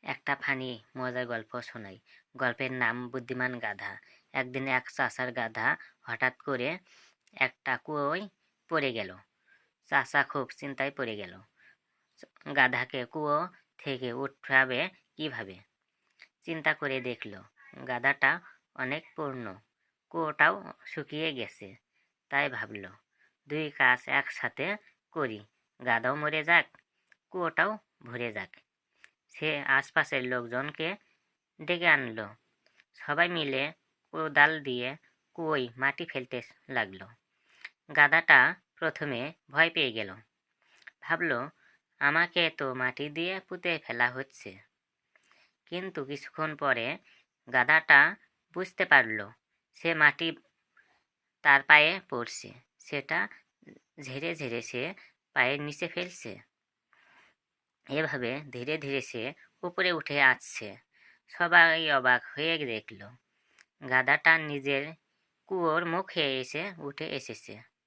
একটা ফানি মজার গল্প শোনাই। গল্পের নাম বুদ্ধিমান গাধা। একদিন এক চাষার গাধা হঠাৎ করে একটা কুয়োয় পড়ে গেল। চাষা খুব চিন্তায় পড়ে গেল। গাধাকে কুয়ো থেকে উঠাবে কিভাবে। চিন্তা করে দেখল গাধাটা অনেক পুরনো, কুয়োটাও শুকিয়ে গেছে। তাই ভাবল, দুই কাজ একসাথে করি, গাধাও মরে যাক, কুয়োটাও ভরে যাক। সে আশপাশের লোকজনকে ডেকে আনলো। সবাই মিলে কোদাল দিয়ে কুয়োয় মাটি ফেলতে লাগলো। গাধাটা প্রথমে ভয় পেয়ে গেল। ভাবল, আমাকে তো মাটি দিয়ে পুঁতে ফেলা হচ্ছে। কিন্তু কিছুক্ষণ পরে গাধাটা বুঝতে পারল সে মাটি তার পায়ে পড়ছে। সেটা ঝেড়ে ঝেড়ে সে পায়ের নিচে ফেলছে। এভাবে ধীরে ধীরে সে উপরে উঠে আসছে। সবাই অবাক হয়ে দেখল গাধাটা নিজের কুয়োর মুখে এসে উঠে এসেছে।